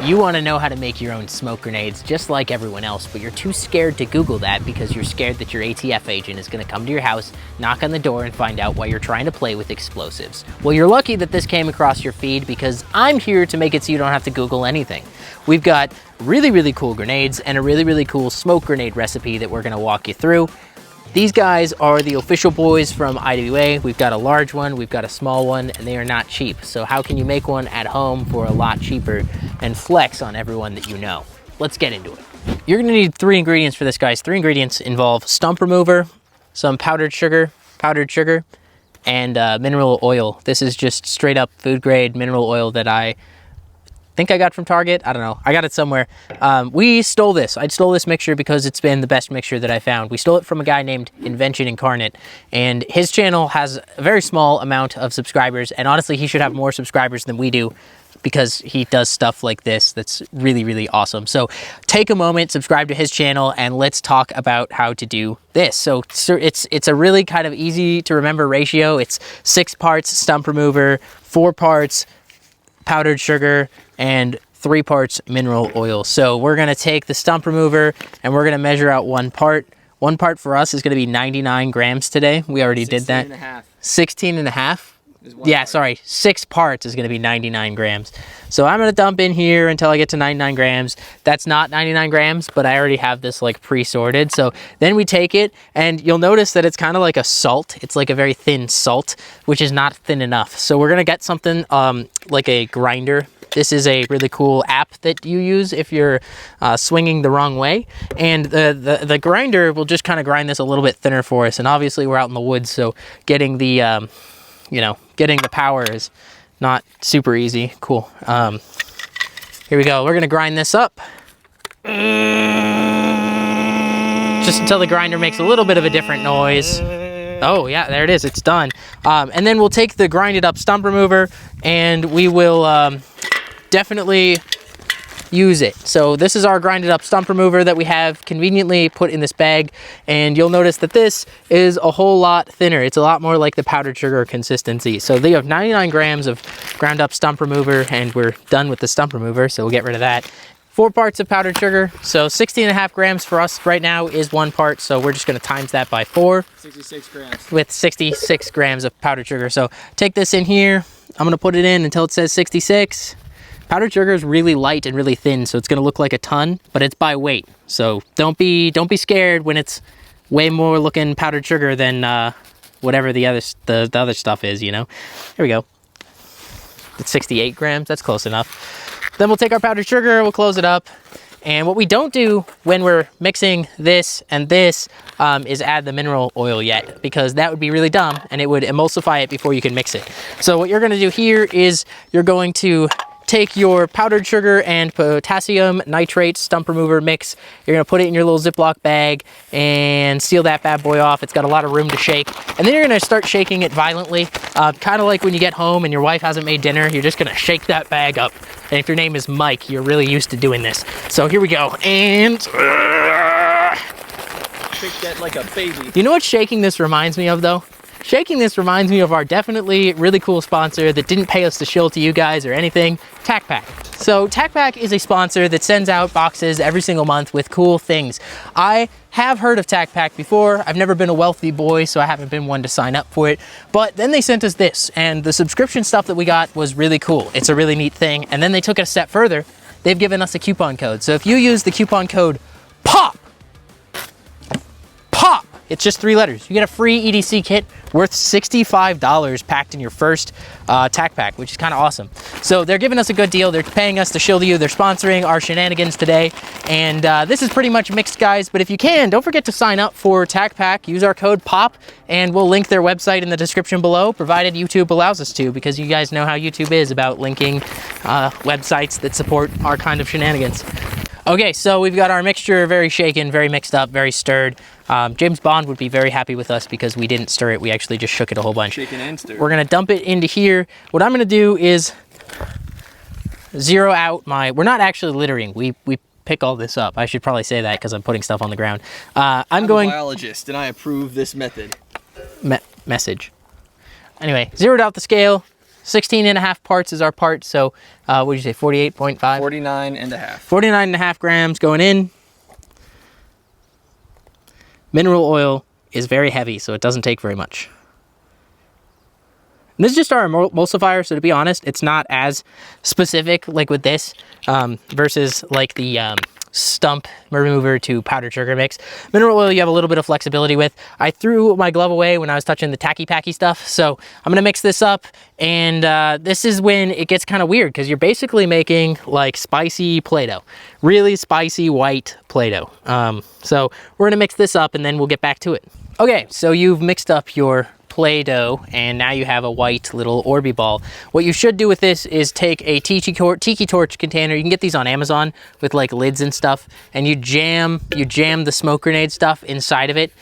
You want to know how to make your own smoke grenades just like everyone else, but you're too scared to Google that because you're scared that your ATF agent is going to come to your house, knock on the door, and find out why you're trying to play with explosives. Well, you're lucky that this came across your feed because I'm here to make it so you don't have to Google anything. We've got really, really cool grenades and a really, really cool smoke grenade recipe that we're going to walk you through. These guys are the official boys from IWA. We've got a large one, we've got a small one, and they are not cheap. So how can you make one at home for a lot cheaper and flex on everyone that you know? Let's get into it. You're gonna need 3 ingredients for this, guys. 3 ingredients involve stump remover, some powdered sugar, and mineral oil. This is just straight up food grade mineral oil that I think I got from Target. I don't know. I got it somewhere. We stole this. I stole this mixture because it's been the best mixture that I found. We stole it from a guy named Invention Incarnate, and his channel has a very small amount of subscribers, and honestly, he should have more subscribers than we do because he does stuff like this that's really, really awesome. So take a moment, subscribe to his channel, and let's talk about how to do this. So it's a really kind of easy to remember ratio. It's 6 parts stump remover, 4 parts powdered sugar, and 3 parts mineral oil. So we're gonna take the stump remover and we're gonna measure out 1 part. 1 part for us is gonna be 99 grams today. We already did that. 16 and a half. 16 and a half? Yeah, sorry, 6 parts is gonna be 99 grams. So I'm gonna dump in here until I get to 99 grams. That's not 99 grams, but I already have this like pre-sorted. So then we take it, and you'll notice that it's kind of like a salt. It's like a very thin salt, which is not thin enough. So we're gonna get something like a grinder. This is a really cool app that you use if you're swinging the wrong way. And the grinder will just kind of grind this a little bit thinner for us. And obviously we're out in the woods, so getting the, getting the power is not super easy. Cool. Here we go. We're gonna grind this up. Just until the grinder makes a little bit of a different noise. Oh yeah, there it is, it's done. And then we'll take the grinded up stump remover and we will definitely use it. So this is our grinded up stump remover that we have conveniently put in this bag, and you'll notice that this is a whole lot thinner. It's a lot more like the powdered sugar consistency. So they have 99 grams of ground up stump remover, and we're done with the stump remover, so we'll get rid of that. 4 parts of powdered sugar, so 16.5 grams for us right now is 1 part, so we're just gonna times that by 4. 66 grams. With 66 grams of powdered sugar. So take this in here, I'm gonna put it in until it says 66. Powdered sugar is really light and really thin, so it's gonna look like a ton, but it's by weight. So don't be scared when it's way more looking powdered sugar than whatever the other stuff is, you know? Here we go. It's 68 grams, that's close enough. Then we'll take our powdered sugar, we'll close it up. And what we don't do when we're mixing this and this is add the mineral oil yet, because that would be really dumb and it would emulsify it before you can mix it. So what you're gonna do here is you're going to take your powdered sugar and potassium nitrate stump remover mix. You're gonna put it in your little Ziploc bag and seal that bad boy off. It's got a lot of room to shake. And then you're gonna start shaking it violently, kind of like when you get home and your wife hasn't made dinner. You're just gonna shake that bag up. And if your name is Mike, you're really used to doing this. So here we go, and shake that like a baby. You know what shaking this reminds me of though? Shaking this reminds me of our definitely really cool sponsor that didn't pay us to shill to you guys or anything, TacPack. So TacPack is a sponsor that sends out boxes every single month with cool things. I have heard of TacPack before. I've never been a wealthy boy, so I haven't been one to sign up for it. But then they sent us this, and the subscription stuff that we got was really cool. It's a really neat thing. And then they took it a step further. They've given us a coupon code. So if you use the coupon code POP, it's just 3 letters. You get a free EDC kit worth $65 packed in your first TacPack, which is kind of awesome. So they're giving us a good deal. They're paying us to shill to you. They're sponsoring our shenanigans today. And this is pretty much mixed, guys. But if you can, don't forget to sign up for TacPack. Use our code POP, and we'll link their website in the description below, provided YouTube allows us to, because you guys know how YouTube is about linking websites that support our kind of shenanigans. Okay, so we've got our mixture very shaken, very mixed up, very stirred. James Bond would be very happy with us because we didn't stir it. We actually just shook it a whole bunch. Shaken and stirred. We're gonna dump it into here. What I'm gonna do is zero out my, we're not actually littering. We pick all this up. I should probably say that because I'm putting stuff on the ground. I'm going, a biologist and I approve this method. Message. Anyway, zeroed out the scale. 16.5 parts is our part, so what did you say, 48.5? 49.5. 49.5 grams going in. Mineral oil is very heavy, so it doesn't take very much. And this is just our emulsifier, so to be honest, it's not as specific like with this versus like the stump remover to powdered sugar mix. Mineral oil you have a little bit of flexibility with. I threw my glove away when I was touching the tacky-packy stuff, so I'm gonna mix this up, and this is when it gets kind of weird because you're basically making like spicy Play-Doh, really spicy white Play-Doh. So we're gonna mix this up and then we'll get back to it. Okay, so you've mixed up your Play-Doh and now you have a white little Orby ball. What you should do with this is take a tiki torch container. You can get these on Amazon with like lids and stuff, and you jam the smoke grenade stuff inside of it.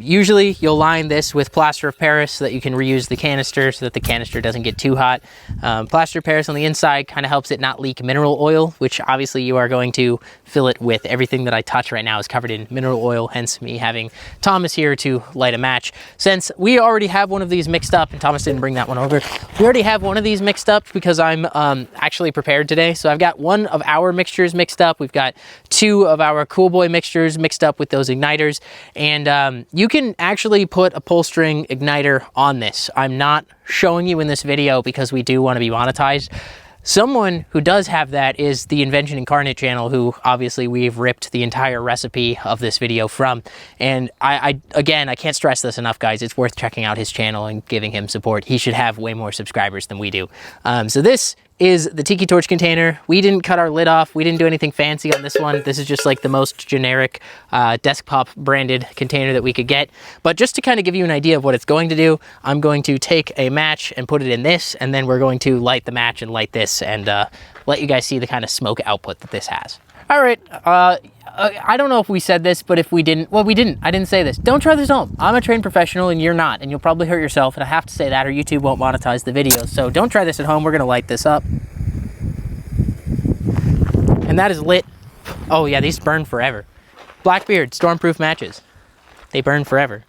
Usually you'll line this with plaster of Paris so that you can reuse the canister so that the canister doesn't get too hot. Plaster of Paris on the inside kind of helps it not leak mineral oil, which obviously you are going to fill it with. Everything that I touch right now is covered in mineral oil, hence me having Thomas here to light a match. Since we already have one of these mixed up, and Thomas didn't bring that one over, we already have one of these mixed up because I'm actually prepared today. So I've got one of our mixtures mixed up. We've got two of our Cool Boy mixtures mixed up with those igniters, and you can actually put a pull string igniter on this. I'm not showing you in this video because we do want to be monetized. Someone who does have that is the Invention Incarnate channel, who obviously we've ripped the entire recipe of this video from. And again, I can't stress this enough, guys. It's worth checking out his channel and giving him support. He should have way more subscribers than we do. So this is the tiki torch container. We didn't cut our lid off. We didn't do anything fancy on this one. This is just like the most generic desktop branded container that we could get. But just to kind of give you an idea of what it's going to do, I'm going to take a match and put it in this, and then we're going to light the match and light this and let you guys see the kind of smoke output that this has. All right, I don't know if we said this, but if we didn't, well, we didn't. I didn't say this. Don't try this at home. I'm a trained professional and you're not, and you'll probably hurt yourself, and I have to say that or YouTube won't monetize the video. So don't try this at home. We're gonna light this up. And that is lit. Oh yeah, these burn forever. Blackbeard, stormproof matches. They burn forever.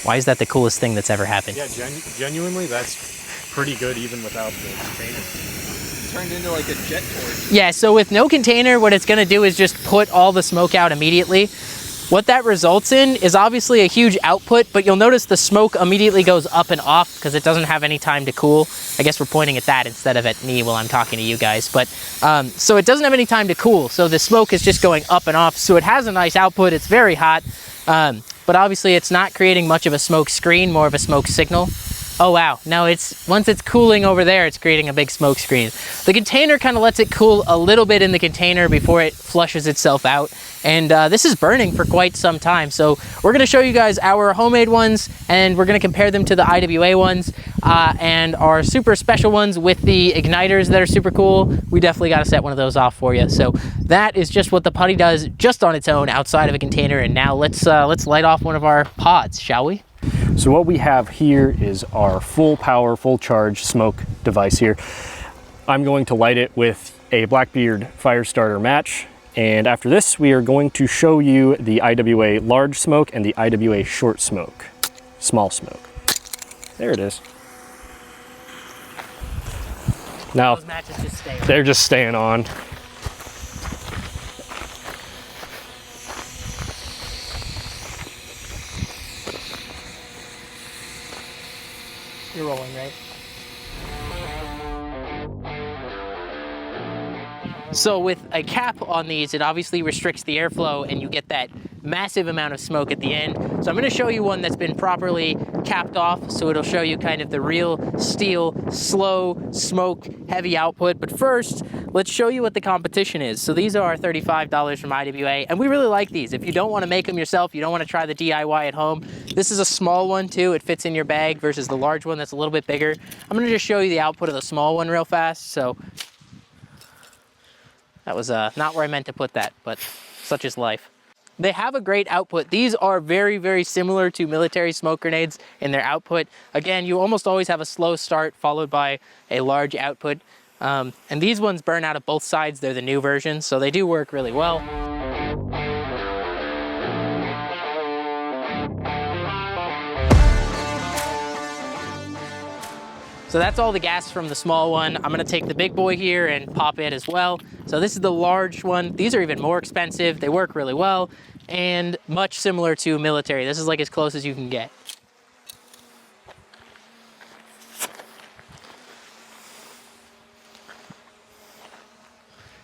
Why is that the coolest thing that's ever happened? Yeah, genuinely, that's pretty good even without the container. It turned into like a jet torch. Yeah, so with no container, what it's gonna do is just put all the smoke out immediately. What that results in is obviously a huge output, but you'll notice the smoke immediately goes up and off because it doesn't have any time to cool. I guess we're pointing at that instead of at me while I'm talking to you guys. But so it doesn't have any time to cool. So the smoke is just going up and off. So it has a nice output. It's very hot. But obviously it's not creating much of a smoke screen, more of a smoke signal. Oh wow, no, once it's cooling over there, it's creating a big smoke screen. The container kind of lets it cool a little bit in the container before it flushes itself out. And this is burning for quite some time. So we're gonna show you guys our homemade ones, and we're gonna compare them to the IWA ones and our super special ones with the igniters that are super cool. We definitely gotta set one of those off for you. So that is just what the putty does just on its own outside of a container. And now let's light off one of our pods, shall we? So what we have here is our full power, full charge smoke device here. I'm going to light it with a Blackbeard fire starter match. And after this, we are going to show you the IWA large smoke and the IWA short smoke, small smoke. There it is. Now, Those matches just stay on. they're just staying on. You're rolling, right? So with a cap on these, it obviously restricts the airflow and you get that massive amount of smoke at the end. So I'm gonna show you one that's been properly capped off, so it'll show you kind of the real steel, slow, smoke, heavy output. But first, let's show you what the competition is. So these are $35 from IWA, and we really like these. If you don't wanna make them yourself, you don't wanna try the DIY at home, this is a small one too. It fits in your bag versus the large one that's a little bit bigger. I'm gonna just show you the output of the small one real fast. So that was not where I meant to put that, but such is life. They have a great output. These are very, very similar to military smoke grenades in their output. Again, you almost always have a slow start followed by a large output. And these ones burn out of both sides. They're the new version, so they do work really well. So that's all the gas from the small one. I'm gonna take the big boy here and pop it as well. So this is the large one. These are even more expensive. They work really well and much similar to military. This is like as close as you can get.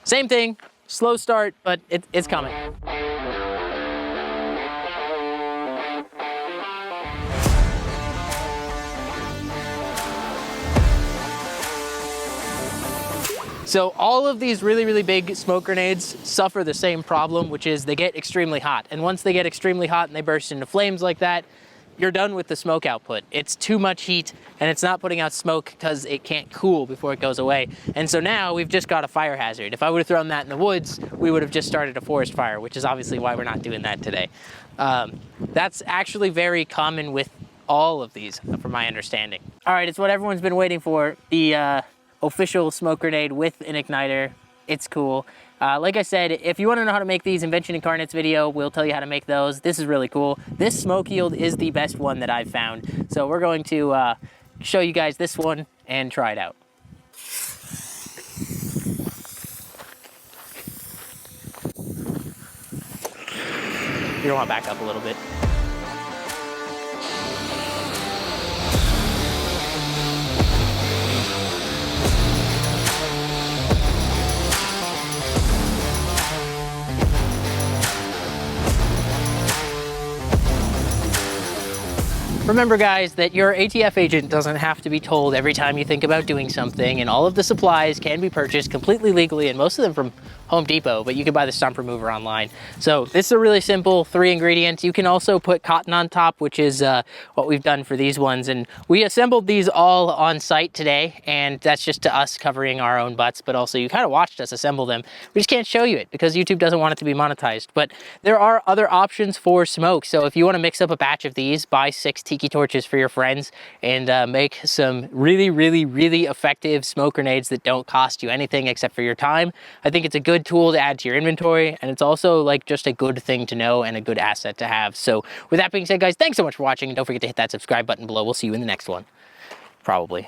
Same thing, slow start, but it's coming. So all of these really, really big smoke grenades suffer the same problem, which is they get extremely hot. And once they get extremely hot and they burst into flames like that, you're done with the smoke output. It's too much heat and it's not putting out smoke because it can't cool before it goes away. And so now we've just got a fire hazard. If I would have thrown that in the woods, we would have just started a forest fire, which is obviously why we're not doing that today. That's actually very common with all of these, from my understanding. All right, it's what everyone's been waiting for. The official smoke grenade with an igniter. It's cool. Like I said, if you want to know how to make these Invention Incarnates video, we'll tell you how to make those. This is really cool. This smoke yield is the best one that I've found. So we're going to show you guys this one and try it out. You don't want to back up a little bit. Remember guys, that your ATF agent doesn't have to be told every time you think about doing something, and all of the supplies can be purchased completely legally, and most of them from Home Depot, but you can buy the stump remover online. So this is a really simple 3 ingredients. You can also put cotton on top, which is what we've done for these ones. And we assembled these all on site today, and that's just to us covering our own butts, but also you kind of watched us assemble them. We just can't show you it because YouTube doesn't want it to be monetized. But there are other options for smoke. So if you want to mix up a batch of these, buy 6 tiki torches for your friends and make some really, really, really effective smoke grenades that don't cost you anything except for your time. I think it's a good tool to add to your inventory, and it's also like just a good thing to know and a good asset to have. So with that being said, guys, thanks so much for watching, and don't forget to hit that subscribe button below. We'll see you in the next one, probably.